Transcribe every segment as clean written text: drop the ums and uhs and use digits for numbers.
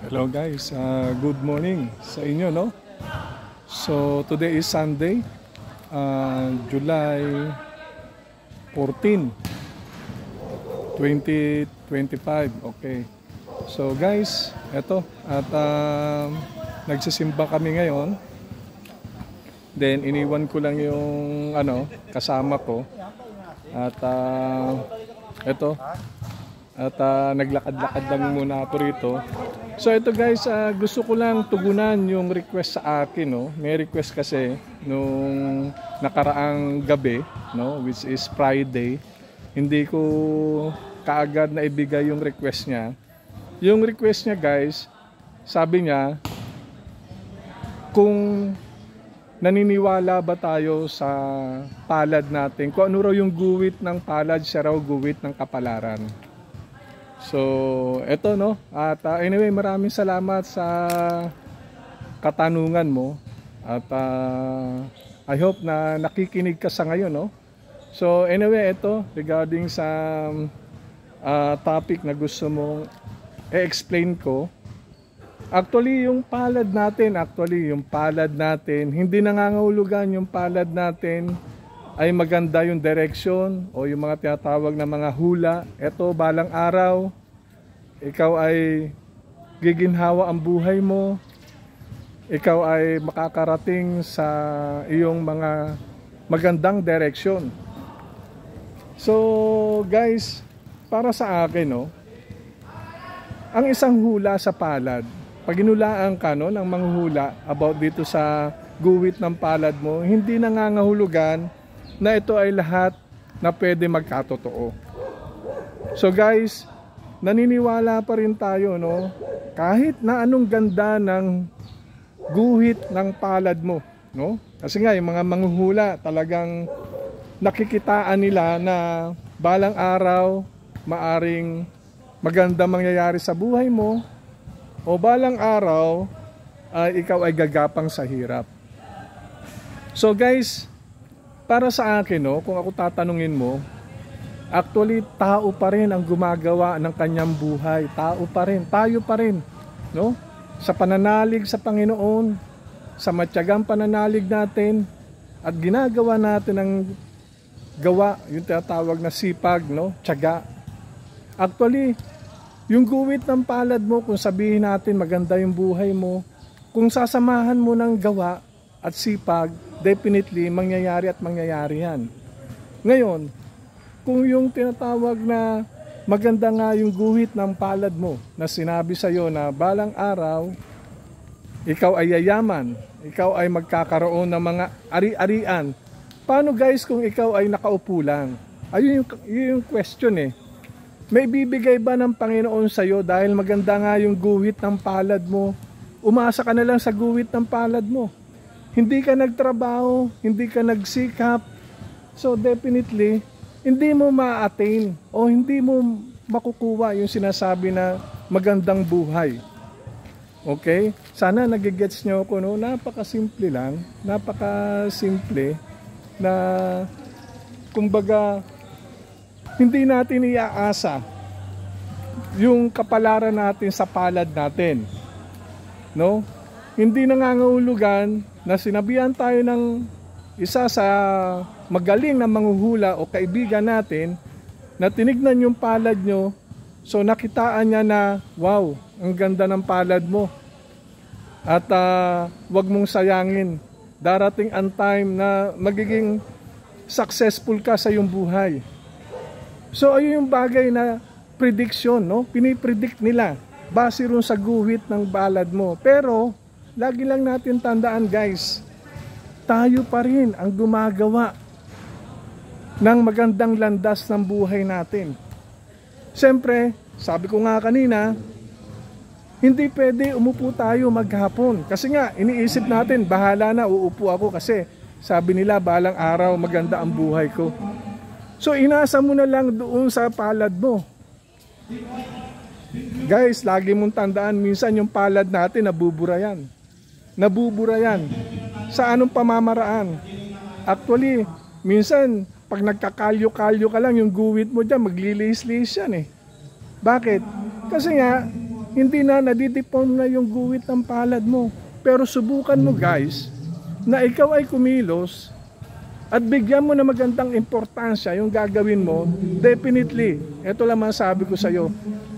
Hello guys, good morning sa inyo, no? So today is Sunday, July 14, 2025. Okay. So guys, eto at nagsisimba kami ngayon. Then iniwan ko lang yung kasama ko. At eto at naglakad-lakad lang muna ako rito. So ito guys, gusto ko lang tugunan yung request sa akin, no. May request kasi nung nakaraang gabi, no, which is Friday. Hindi ko kaagad na ibigay yung request niya. Yung request niya guys, sabi niya kung naniniwala ba tayo sa palad natin, kung ano raw yung guwit ng palad, siya raw guwit ng kapalaran. So, eto, no. At anyway, maraming salamat sa katanungan mo. At I hope na nakikinig ka sa ngayon, no. So, anyway, eto regarding sa topic na gusto mong i-explain ko. Actually, yung palad natin, hindi nangangahulugan yung palad natin ay maganda yung direction o yung mga tinatawag na mga hula. Eto, balang araw, ikaw ay giginhawa ang buhay mo. Ikaw ay makakarating sa iyong mga magandang direction. So, guys, para sa akin, no, ang isang hula sa palad, pag inulaan ka, no, ng mga hula about dito sa guwit ng palad mo, hindi nangangahulugan na ito ay lahat na pwede magkatotoo. So guys, naniniwala pa rin tayo, no? Kahit na anong ganda ng guhit ng palad mo, no? Kasi nga yung mga manghuhula talagang nakikitaan nila na balang araw maaring maganda mangyayari sa buhay mo o balang araw ikaw ay gagapang sa hirap. So guys, para sa akin, no, kung ako tatanungin mo, actually tao pa rin ang gumagawa ng kanyang buhay. Tao pa rin, tayo pa rin, no? Sa pananalig sa Panginoon, sa matyagang pananalig natin, at ginagawa natin ang gawa, yung tinatawag na sipag, no? Tiyaga. Actually, yung guwit ng palad mo, kung sabihin natin maganda yung buhay mo, kung sasamahan mo ng gawa at sipag, definitely mangyayari at mangyayari yan. Ngayon, kung yung tinatawag na maganda nga yung guhit ng palad mo, na sinabi sa'yo na balang araw, ikaw ay yayaman, ikaw ay magkakaroon ng mga ari-arian. Paano guys kung ikaw ay nakaupo lang? Ayun yung question eh. May bibigay ba ng Panginoon sa'yo dahil maganda nga yung guhit ng palad mo? Umasa ka na lang sa guhit ng palad mo. Hindi ka nagtrabaho, hindi ka nagsikap. So definitely, hindi mo ma-attain o hindi mo makukuha yung sinasabi na magandang buhay. Okay? Sana nagigets nyo ako, no? Napakasimple lang. Napakasimple na kumbaga hindi natin iaasa yung kapalaran natin sa palad natin. No? Hindi nangangahulugan na sinabihan tayo ng isa sa magaling na manghuhula o kaibigan natin na tinignan yung palad nyo, so nakitaan niya na, wow, ang ganda ng palad mo. At wag mong sayangin. Darating ang time na magiging successful ka sa iyong buhay. So ayun yung bagay na prediction, no? Pinipredict nila base ron sa guhit ng palad mo. Pero lagi lang natin tandaan guys, tayo pa rin ang gumagawa ng magandang landas ng buhay natin. Siyempre, sabi ko nga kanina, hindi pwede umupo tayo maghapon. Kasi nga, iniisip natin, bahala na, uupo ako kasi sabi nila, balang araw maganda ang buhay ko. So, inasa mo na lang doon sa palad mo. Guys, lagi mong tandaan, minsan yung palad natin, nabubura yan. Nabubura yan. Sa anong pamamaraan? Actually, minsan, pag nagkakalyo-kalyo ka lang, yung guwit mo dyan, maglilihis-lihis yan eh. Bakit? Kasi nga, hindi na nadidipon na yung guhit ng palad mo. Pero subukan mo guys, na ikaw ay kumilos at bigyan mo na magandang importansya yung gagawin mo, definitely, ito lang masabi ko sa iyo,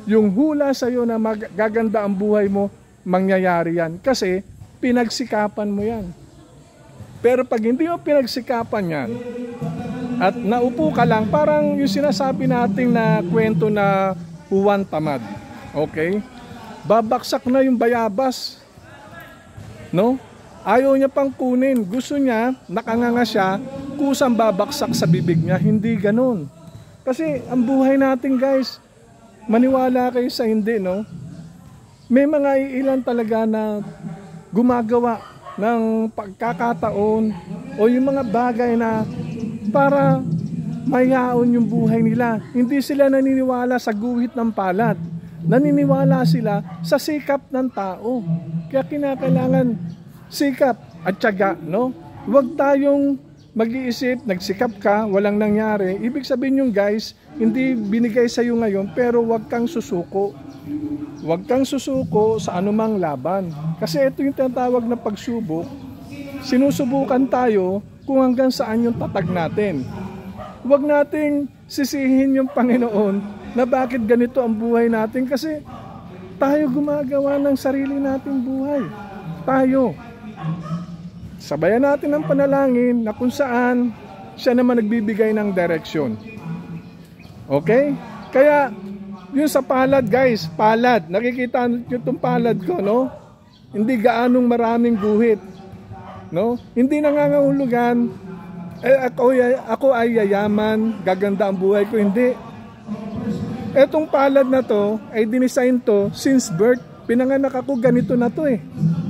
yung hula sa iyo na magaganda ang buhay mo, mangyayari yan. Kasi pinagsikapan mo yan. Pero pag hindi mo pinagsikapan yan, at naupo ka lang, parang yung sinasabi nating na kwento na uwan tamad. Okay? Babaksak na yung bayabas. No? Ayaw niya pang kunin. Gusto niya, nakanganga siya, kusang babaksak sa bibig niya. Hindi ganun. Kasi ang buhay natin guys, maniwala kayo sa hindi, no? May mga ilan talaga na gumagawa ng pagkakataon o yung mga bagay na para mayaon yung buhay nila. Hindi sila naniniwala sa guhit ng palad. Naniniwala sila sa sikap ng tao. Kaya kinakailangan sikap at tiyaga, no? Huwag tayong mag-iisip, nagsikap ka, walang nangyari. Ibig sabihin yung guys, hindi binigay sa iyo ngayon, pero huwag kang susuko. Huwag kang susuko sa anumang laban. Kasi ito yung tinatawag na pagsubok. Sinusubukan tayo kung hanggang saan yung tatag natin. Huwag nating sisihin yung Panginoon na bakit ganito ang buhay natin kasi tayo gumagawa ng sarili nating buhay. Tayo. Sabayan natin ang panalangin na kung saan siya naman nagbibigay ng direksyon. Okay? Kaya, yun sa palad guys, palad. Nakikita nyo itong palad ko, no? Hindi gaanong maraming guhit. No? Hindi nangangahulugan, ako ay yayaman, gaganda ang buhay ko. Hindi. Etong palad na to, ay dinisign to since birth. Pinanganak ako, ganito na to eh.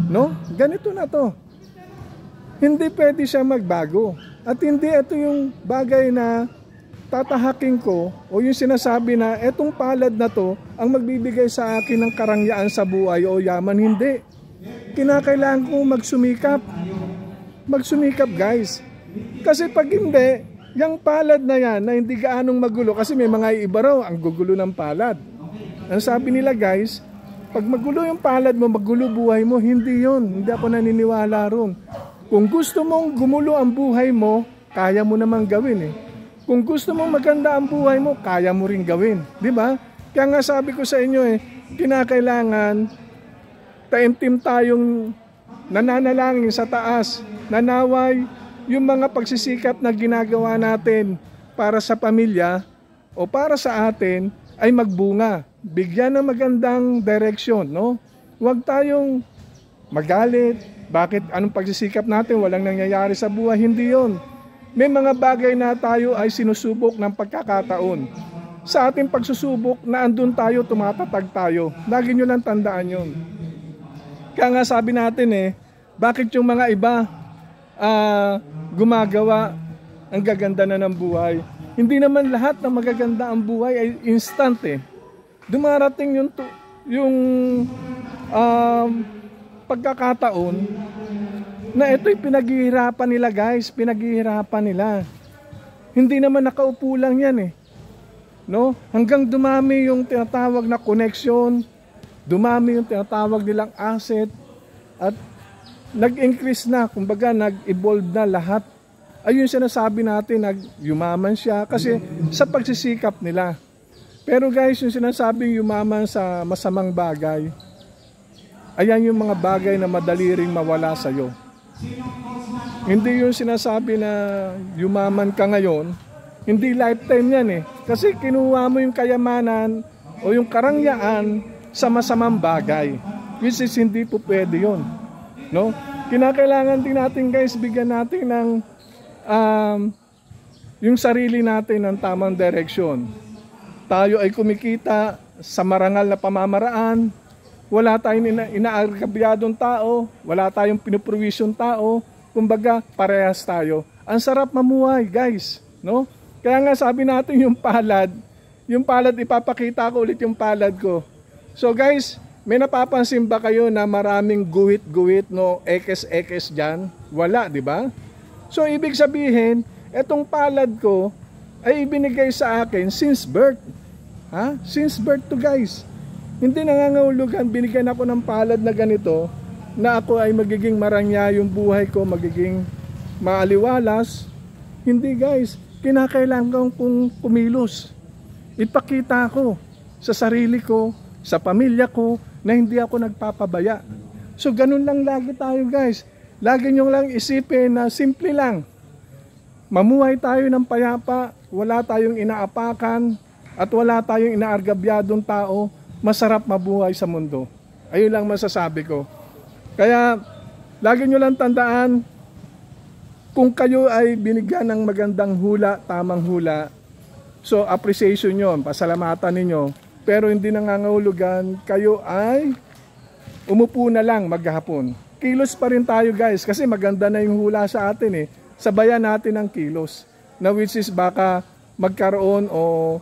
No? Ganito na to. Hindi pwede siya magbago. At hindi ito yung bagay na tatahakin ko o yung sinasabi na etong palad na to ang magbibigay sa akin ng karangyaan sa buhay o yaman. Hindi. Kinakailangan ko magsumikap. Magsumikap guys. Kasi pag hindi, yung palad na yan na hindi gaanong magulo, kasi may mga iba raw ang gugulo ng palad. Ang sabi nila guys, pag magulo yung palad mo, magulo buhay mo, hindi yun. Hindi ako naniniwala ron. Kung gusto mong gumulo ang buhay mo, kaya mo namang gawin eh. Kung gusto mong maganda ang buhay mo, kaya mo rin gawin. Di ba? Kaya nga sabi ko sa inyo eh, kinakailangan taimtim tayong nananalangin sa taas. Nanaway yung mga pagsisikap na ginagawa natin para sa pamilya o para sa atin ay magbunga. Bigyan ng magandang direksyon, no? Huwag tayong magalit. Bakit anong pagsisikap natin walang nangyayari sa buhay? Hindi yon. May mga bagay na tayo ay sinusubok ng pagkakataon. Sa ating pagsusubok na andun tayo, tumatatag tayo. Lagi nyo lang tandaan yun. Kaya nga sabi natin eh, bakit yung mga iba gumagawa ang gaganda na ng buhay? Hindi naman lahat ng magaganda ang buhay ay instant eh. Dumarating yung pagkakataon na ito'y pinaghihirapan nila guys, pinaghihirapan nila. Hindi naman nakaupo lang yan eh. No? Hanggang dumami yung tinatawag na connection, dumami yung tinatawag nilang asset, at nag-increase na, kumbaga nag-evolve na lahat. Ayun sinasabi natin, yumaman siya kasi sa pagsisikap nila. Pero guys, yung sinasabing yumaman sa masamang bagay, ayan yung mga bagay na madali ring mawala sa'yo. Hindi yung sinasabi na yumaman ka ngayon, hindi lifetime yan eh. Kasi kinuha mo yung kayamanan o yung karangyaan sa masamang bagay. Which is hindi po pwede yun. No? Kinakailangan din natin guys, bigyan natin ng yung sarili natin ng tamang direksyon. Tayo ay kumikita sa marangal na pamamaraan. Wala tayong inaargabyadong tao, wala tayong pinuprovision tao, kumbaga parehas tayo. Ang sarap mamuhay, guys, no? Kaya nga sabi natin yung palad ipapakita ko ulit yung palad ko. So guys, may napapansin ba kayo na maraming guhit-guhit, no, ekes-ekes diyan? Wala, di ba? So ibig sabihin, etong palad ko ay ibinigay sa akin since birth. Ha? Since birth to guys. Hindi nangangahulugan binigyan ako ng palad na ganito na ako ay magiging marangya yung buhay ko, magiging maaliwalas. Hindi guys, kinakailangan kong kumilos. Ipakita ko sa sarili ko, sa pamilya ko, na hindi ako nagpapabaya. So ganun lang lagi tayo guys. Lagi nyo lang isipin na simple lang. Mamuhay tayo ng payapa, wala tayong inaapakan, at wala tayong inaargabyadong tao, masarap mabuhay sa mundo. Ayun lang masasabi ko. Kaya, lagi nyo lang tandaan, kung kayo ay binigyan ng magandang hula, tamang hula, so appreciation yun, pasalamatan ninyo. Pero hindi nangangahulugan, kayo ay umupo na lang maghapon. Kilos pa rin tayo guys, kasi maganda na yung hula sa atin eh. Sabayan natin ang kilos, na which is baka magkaroon o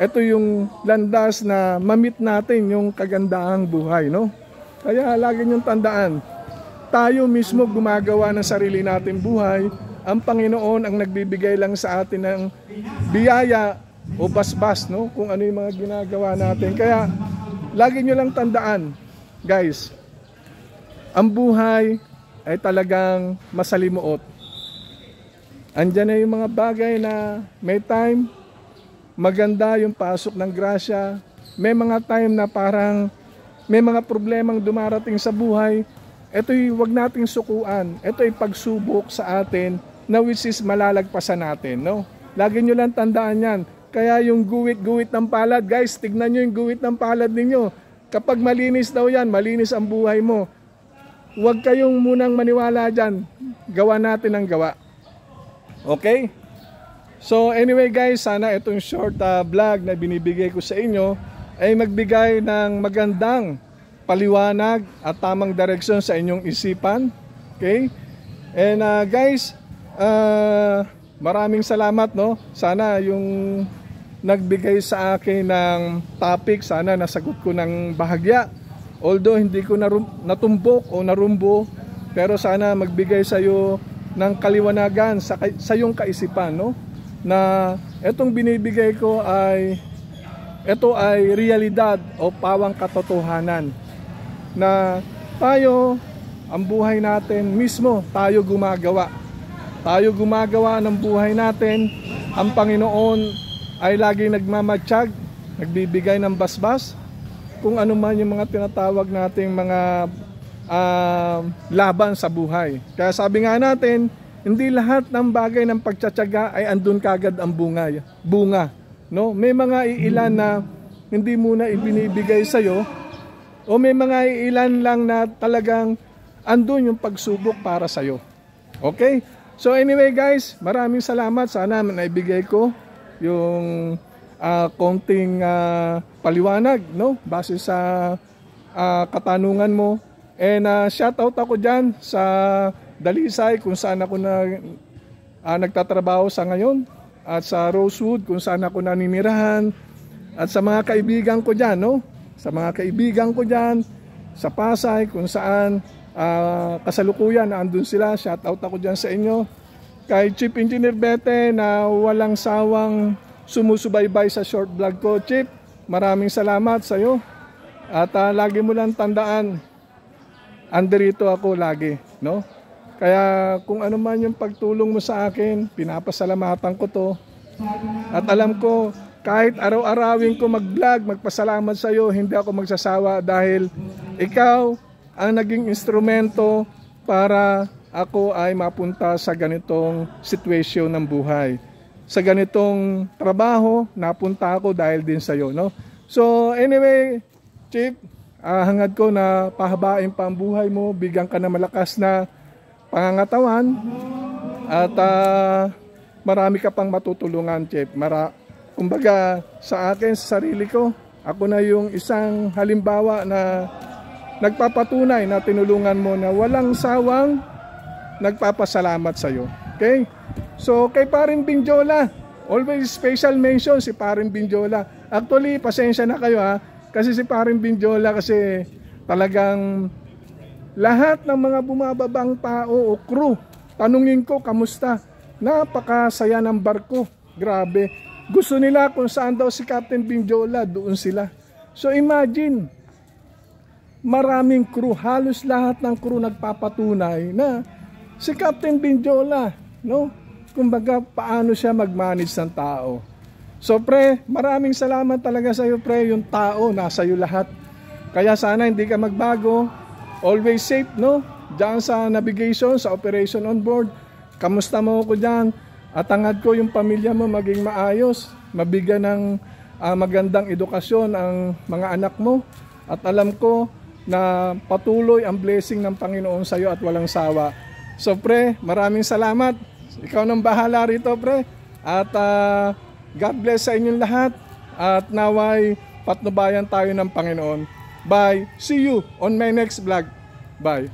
ito yung landas na mamit natin yung kagandahang buhay, no? Kaya lagi niyong tandaan, tayo mismo gumagawa ng sarili natin buhay. Ang Panginoon ang nagbibigay lang sa atin ng biyaya o basbas, no? Kung ano yung mga ginagawa natin. Kaya lagi niyo lang tandaan, guys, ang buhay ay talagang masalimuot. Andyan na yung mga bagay na may time, maganda yung pasok ng grasya. May mga time na parang may mga problemang dumarating sa buhay. Ito'y wag nating sukuan. Ito'y pagsubok sa atin na which is malalagpasan natin, no? Lagi nyo lang tandaan yan. Kaya yung guwit-guwit ng palad, guys, tignan nyo yung guwit ng palad ninyo. Kapag malinis daw yan, malinis ang buhay mo. Huwag kayong munang maniwala dyan. Gawa natin ang gawa. Okay? So anyway guys, sana itong short vlog na binibigay ko sa inyo ay magbigay ng magandang paliwanag at tamang direksyon sa inyong isipan. Okay? And guys, maraming salamat, no? Sana yung nagbigay sa akin ng topic, sana nasagot ko ng bahagya. Although hindi ko natumbok o narumbo, pero sana magbigay sa iyo ng kaliwanagan sa iyong kaisipan, no? Na etong binibigay ko ay ito ay realidad o pawang katotohanan na tayo, ang buhay natin mismo, tayo gumagawa ng buhay natin. Ang Panginoon ay laging nagmamatsyag, nagbibigay ng basbas kung ano man yung mga tinatawag nating mga laban sa buhay. Kaya sabi nga natin, hindi lahat ng bagay ng pagtsatsaga ay andun kagad ang bunga, no? May mga iilan na hindi muna ibinibigay sa iyo, o may mga iilan lang na talagang andun yung pagsubok para sa iyo. Okay? So anyway guys, maraming salamat. Sana naibigay ko yung konting paliwanag, no? Base sa katanungan mo. And shout out ako dyan sa Dalisay kung saan ako nagtatrabaho sa ngayon, at sa Rosewood kung saan ako naninirahan, at sa mga kaibigan ko dyan, no? Sa mga kaibigan ko dyan sa Pasay kung saan kasalukuyan andun sila. Shout out ako dyan sa inyo. Kay Chief Engineer Bete na walang sawang sumusubaybay sa short vlog ko. Chief, maraming salamat sa iyo. At lagi mo lang tandaan, andirito ako lagi, no? Kaya kung ano man yung pagtulong mo sa akin, pinapasalamatan ko to. At alam ko, kahit araw-arawin ko mag-vlog, magpasalamat sa iyo, hindi ako magsasawa dahil ikaw ang naging instrumento para ako ay mapunta sa ganitong sitwasyon ng buhay. Sa ganitong trabaho, napunta ako dahil din sa iyo, no? So anyway, Chief, hangad ko na pahabain pa ang buhay mo, bigyan ka na malakas na pangangatawan, at marami ka pang matutulungan, Chief. Kumbaga sa akin, sa sarili ko, ako na yung isang halimbawa na nagpapatunay na tinulungan mo na walang sawang nagpapasalamat sa iyo. Okay? So kay Paring Binjola, always special mention si Paring Binjola. Actually, pasensya na kayo ha, kasi si Paring Binjola kasi talagang lahat ng mga bumababang tao o crew, tanungin ko, kamusta? Napakasaya ng barko. Grabe. Gusto nila kung saan daw si Captain Binjola, doon sila. So imagine, maraming crew, halos lahat ng crew nagpapatunay na si Captain Benjola, no? Kumbaga, paano siya mag-manage ng tao. So pre, maraming salamat talaga sa iyo pre, yung tao nasa iyo lahat. Kaya sana hindi ka magbago, always safe, no? Diyan sa navigation, sa operation on board. Kamusta mo ako diyan? At hangad ko yung pamilya mo maging maayos, mabigyan ng magandang edukasyon ang mga anak mo. At alam ko na patuloy ang blessing ng Panginoon sa iyo at walang sawa. So pre, maraming salamat. Ikaw nang bahala rito pre. At God bless sa inyong lahat. At naway patnubayan tayo ng Panginoon. Bye. See you on my next vlog. Bye.